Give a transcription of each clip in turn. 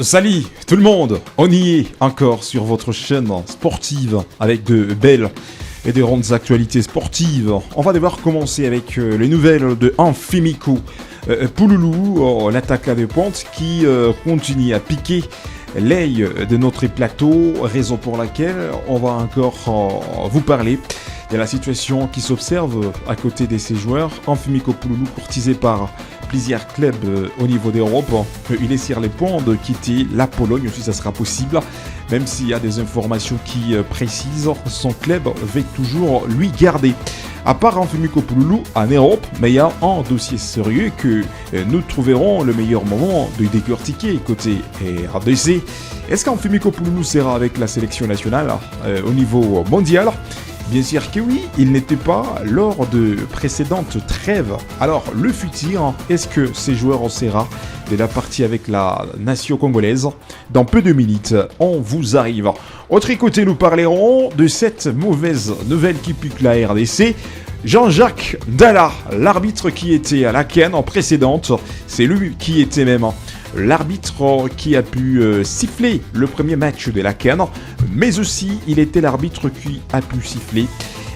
Salut tout le monde, on y est encore sur votre chaîne sportive avec de belles et de rondes actualités sportives. On va devoir commencer avec les nouvelles de Amphimico Pouloulou, l'attaque à deux pointes qui continue à piquer l'œil de notre plateau, raison pour laquelle on va encore vous parler de la situation qui s'observe à côté de ces joueurs. Amphimico Pouloulou, courtisé par plusieurs clubs au niveau d'Europe, il est sur les points de quitter la Pologne si ça sera possible, même s'il y a des informations qui précisent son club va toujours lui garder. À part Amphimico Pouloulou en Europe, mais il y a un dossier sérieux que nous trouverons le meilleur moment de décortiquer côté RDC. Est-ce qu'Amphimico Pouloulou sera avec la sélection nationale au niveau mondial ? Bien sûr que oui, il n'était pas lors de précédentes trêves. Alors, le futur, est-ce que ces joueurs en sera de la partie avec la nation congolaise ? Dans peu de minutes, on vous arrive. Autre côté, nous parlerons de cette mauvaise nouvelle qui pique la RDC. Jean-Jacques Dalla, l'arbitre qui était à la CAN en précédente, c'est lui qui était même l'arbitre qui a pu siffler le premier match de la CAN, mais aussi il était l'arbitre qui a pu siffler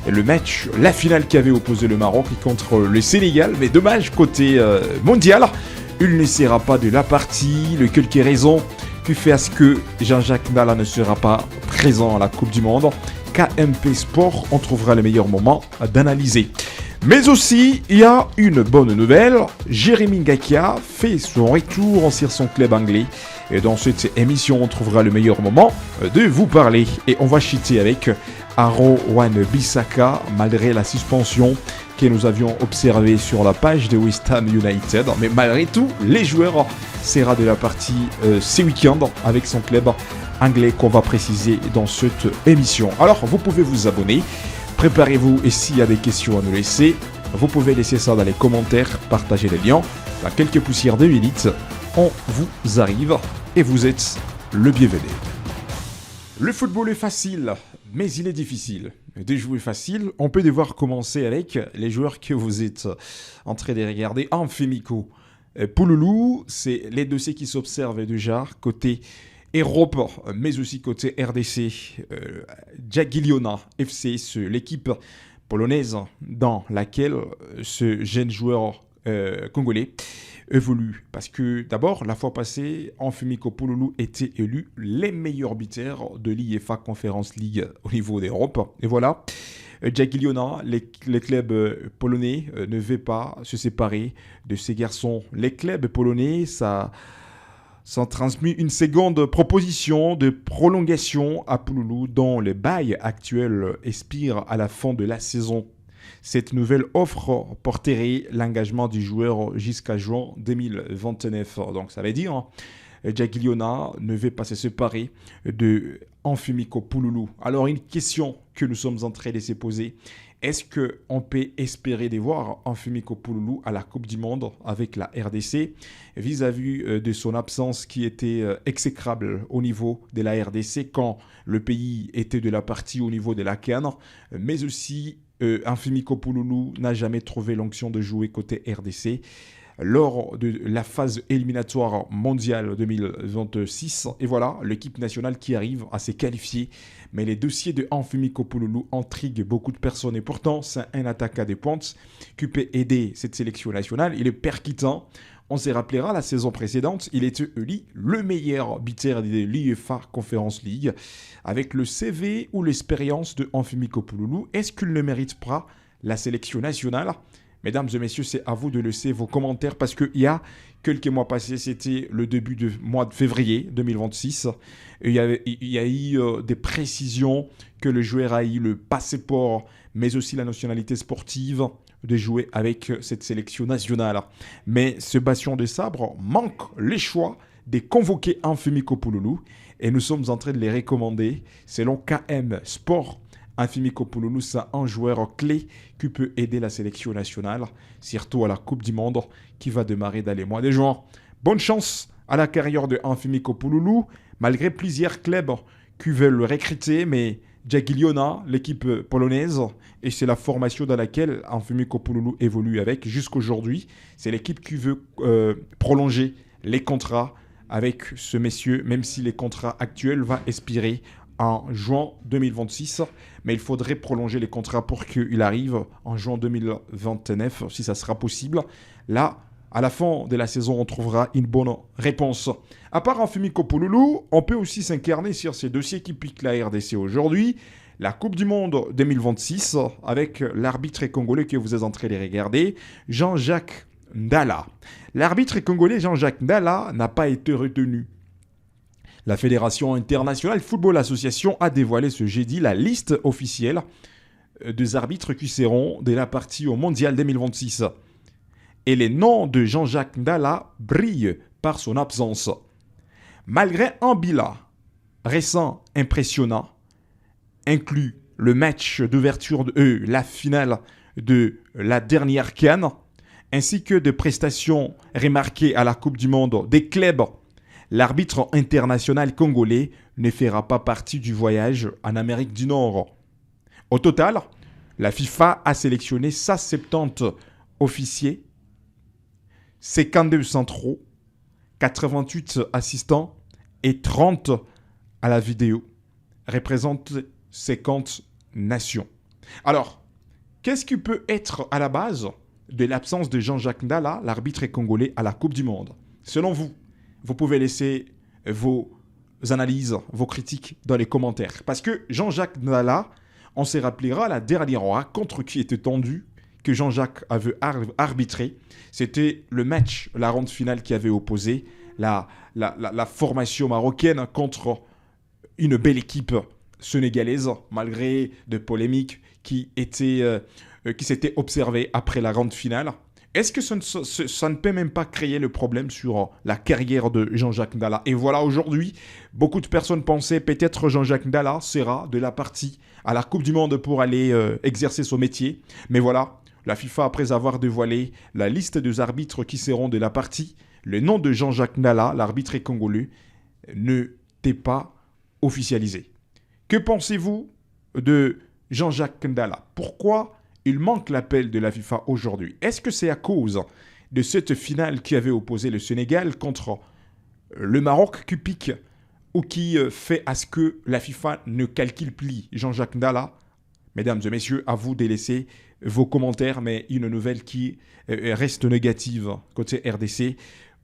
le match, la finale qui avait opposé le Maroc contre le Sénégal. Mais dommage, côté mondial, il ne sera pas de la partie. Le quelques raisons qui fait à ce que Jean-Jacques Dalla ne sera pas présent à la Coupe du Monde. KMP Sport, on trouvera le meilleur moment d'analyser. Mais aussi, il y a une bonne nouvelle, Jérémy Ngakia fait son retour sur son club anglais. Et dans cette émission, on trouvera le meilleur moment de vous parler. Et on va chuter avec Aro Wan-Bissaka, malgré la suspension que nous avions observée sur la page de West Ham United. Mais malgré tout, les joueurs seront de la partie ce week-end avec son club anglais qu'on va préciser dans cette émission. Alors, vous pouvez vous abonner. Préparez-vous et s'il y a des questions à nous laisser, vous pouvez laisser ça dans les commentaires, partager les liens. Dans quelques poussières de minutes, on vous arrive et vous êtes le bienvenu. Le football est facile, mais il est difficile. De jouer facile, on peut devoir commencer avec les joueurs que vous êtes en train de regarder. Amphimico Pouloulou, c'est les dossiers qui s'observent déjà côté Europe, mais aussi côté RDC, Jagiellona FC, l'équipe polonaise dans laquelle ce jeune joueur congolais évolue. Parce que d'abord, la fois passée, Amphimico Pouloulou était élu les meilleurs buteurs de l'IFA Conference League au niveau d'Europe. Et voilà, Jagiellona, les clubs polonais ne veulent pas se séparer de ces garçons. Les clubs polonais, ça transmis une seconde proposition de prolongation à Pouloulou dont le bail actuel expire à la fin de la saison. Cette nouvelle offre porterait l'engagement du joueur jusqu'à juin 2029. Donc ça veut dire Jagiellona ne veut pas se séparer de Amphimico Pouloulou. Alors une question que nous sommes en train de se poser. Est-ce qu'on peut espérer de voir Amphimico Pouloulou à la Coupe du Monde avec la RDC vis-à-vis de son absence qui était exécrable au niveau de la RDC quand le pays était de la partie au niveau de la CAN, mais aussi Amphimico Pouloulou n'a jamais trouvé l'onction de jouer côté RDC lors de la phase éliminatoire mondiale 2026. Et voilà, l'équipe nationale qui arrive à se qualifier. Mais les dossiers de Amphimico Pouloulou intriguent beaucoup de personnes. Et pourtant, c'est un attaquant des pointes qui peut aider cette sélection nationale. Il est percutant. On se rappellera, la saison précédente, il était élu le meilleur buteur de l'IFA Conference League. Avec le CV ou l'expérience de Amphimico Pouloulou, est-ce qu'il ne mérite pas la sélection nationale ? Mesdames et messieurs, c'est à vous de laisser vos commentaires parce qu'il y a quelques mois passés, c'était le début du mois de février 2026. Il y a eu des précisions que le joueur a eu le passeport, mais aussi la nationalité sportive de jouer avec cette sélection nationale. Mais ce bastion de sabre manque les choix de convoquer Amphimico Pouloulou et nous sommes en train de les recommander selon KM Sport. Amphimico Pouloulou, c'est un joueur clé qui peut aider la sélection nationale, surtout à la Coupe du Monde qui va démarrer dans les mois de juin. Bonne chance à la carrière de Amphimico Pouloulou, malgré plusieurs clubs qui veulent le recruter, mais Jagiellona, l'équipe polonaise, et c'est la formation dans laquelle Amphimico Pouloulou évolue avec jusqu'aujourd'hui. C'est l'équipe qui veut prolonger les contrats avec ce monsieur, même si les contrats actuels vont expirer en juin 2026. Mais il faudrait prolonger les contrats pour qu'il arrive en juin 2029, si ça sera possible. Là, à la fin de la saison, on trouvera une bonne réponse. À part Anfimiko Pouloulou, on peut aussi s'incarner sur ces dossiers qui piquent la RDC aujourd'hui. La Coupe du Monde 2026, avec l'arbitre congolais que vous êtes en train de regarder, Jean-Jacques Ndala. L'arbitre congolais Jean-Jacques Ndala n'a pas été retenu. La Fédération internationale Football Association a dévoilé ce jeudi la liste officielle des arbitres qui seront de la partie au Mondial 2026. Et les noms de Jean-Jacques Ndala brillent par son absence. Malgré un bilan récent impressionnant, inclut le match d'ouverture de la finale de la dernière CAN, ainsi que des prestations remarquées à la Coupe du Monde des clubs, l'arbitre international congolais ne fera pas partie du voyage en Amérique du Nord. Au total, la FIFA a sélectionné 170 officiers, 52 centraux, 88 assistants et 30 à la vidéo, représentent 50 nations. Alors, qu'est-ce qui peut être à la base de l'absence de Jean-Jacques Ndala, l'arbitre congolais, à la Coupe du Monde? Selon vous, vous pouvez laisser vos analyses, vos critiques dans les commentaires. Parce que Jean-Jacques Ndala, on se rappellera la dernière rencontre qui était tendue, que Jean-Jacques avait arbitré. C'était le match, la ronde finale qui avait opposé la formation marocaine contre une belle équipe sénégalaise, malgré de polémiques qui s'étaient observées après la ronde finale. Est-ce que ça ne peut même pas créer le problème sur la carrière de Jean-Jacques Ndala? Et voilà, aujourd'hui, beaucoup de personnes pensaient peut-être Jean-Jacques Ndala sera de la partie à la Coupe du Monde pour aller exercer son métier. Mais voilà, la FIFA, après avoir dévoilé la liste des arbitres qui seront de la partie, le nom de Jean-Jacques Ndala, l'arbitre congolais, n'était pas officialisé. Que pensez-vous de Jean-Jacques Ndala? Pourquoi il manque l'appel de la FIFA aujourd'hui? Est-ce que c'est à cause de cette finale qui avait opposé le Sénégal contre le Maroc qui pique ou qui fait à ce que la FIFA ne calcule plus Jean-Jacques Ndala? Mesdames et messieurs, à vous de laisser vos commentaires, mais une nouvelle qui reste négative côté RDC.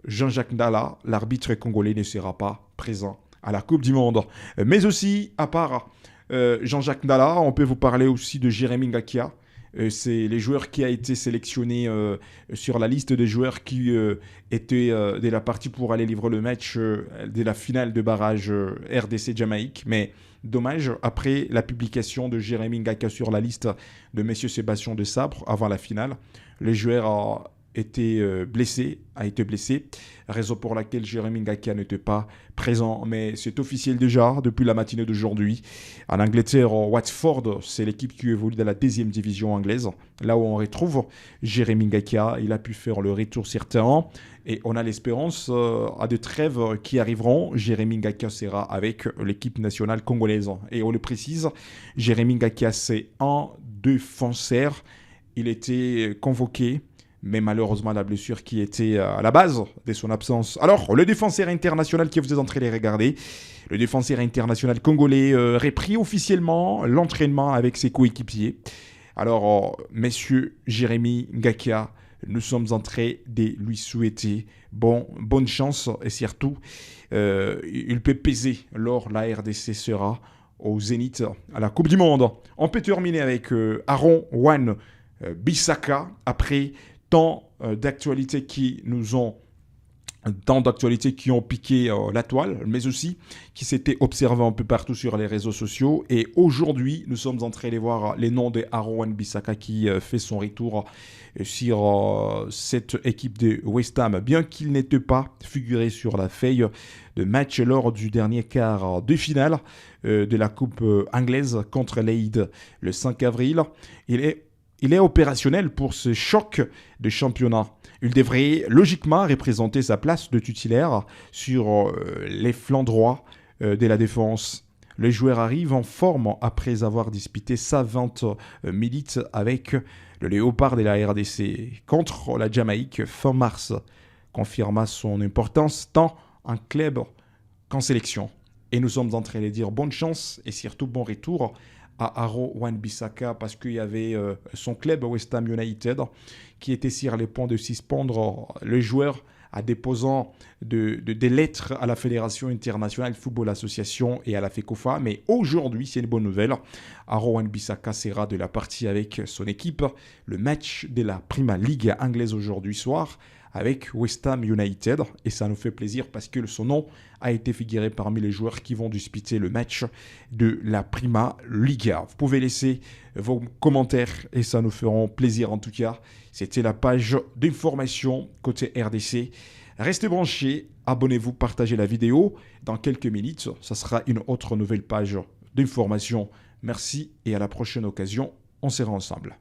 Jean-Jacques Ndala, l'arbitre congolais, ne sera pas présent à la Coupe du Monde. Mais aussi, à part Jean-Jacques Ndala, on peut vous parler aussi de Jérémy Ngakia. C'est les joueurs qui a été sélectionné sur la liste des joueurs qui étaient de la partie pour aller livrer le match de la finale de barrage RDC-Jamaïque. Mais dommage, après la publication de Jérémy Ngakia sur la liste de M. Sébastien de Sabre avant la finale, le joueur a été blessé, raison pour laquelle Jérémy Ngakia n'était pas présent, mais c'est officiel déjà depuis la matinée d'aujourd'hui. En Angleterre, Watford, c'est l'équipe qui évolue dans la deuxième division anglaise, là où on retrouve Jérémy Ngakia. Il a pu faire le retour certain et on a l'espérance à des trêves qui arriveront. Jérémy Ngakia sera avec l'équipe nationale congolaise. Et on le précise, Jérémy Ngakia, c'est un défenseur. Il était convoqué, mais malheureusement la blessure qui était à la base de son absence. Alors, le défenseur international qui vous êtes en train de regarder, le défenseur international congolais repris officiellement l'entraînement avec ses coéquipiers. Alors, messieurs Jérémy Ngakia, nous sommes en train de lui souhaiter bonne chance et surtout, il peut peser lors la RDC sera au Zénith à la Coupe du Monde. On peut terminer avec Aaron Wan Bissaka après tant d'actualités qui ont piqué la toile, mais aussi qui s'étaient observées un peu partout sur les réseaux sociaux. Et aujourd'hui, nous sommes en train de voir les noms de Aaron Wan-Bissaka qui fait son retour sur cette équipe de West Ham, bien qu'il n'était pas figuré sur la feuille de match lors du dernier quart de finale de la Coupe anglaise contre Leeds le 5 avril. Il est opérationnel pour ce choc de championnat. Il devrait logiquement représenter sa place de titulaire sur les flancs droits de la défense. Le joueur arrive en forme après avoir disputé 120 minutes avec le Léopard de la RDC contre la Jamaïque fin mars. Confirma son importance tant en club qu'en sélection. Et nous sommes en train de dire bonne chance et surtout bon retour à Aro Wan-Bissaka parce qu'il y avait son club West Ham United qui était sur les points de suspendre le joueur en déposant des lettres à la Fédération internationale de football association et à la FECOFA. Mais aujourd'hui, c'est une bonne nouvelle. Aro Wan-Bissaka sera de la partie avec son équipe. Le match de la Prima Liga anglaise aujourd'hui soir avec West Ham United. Et ça nous fait plaisir parce que son nom a été figuré parmi les joueurs qui vont disputer le match de la Prima Liga. Vous pouvez laisser vos commentaires et ça nous fera plaisir en tout cas. C'était la page d'information côté RDC. Restez branchés, abonnez-vous, partagez la vidéo. Dans quelques minutes, ça sera une autre nouvelle page d'information. Merci et à la prochaine occasion, on sera ensemble.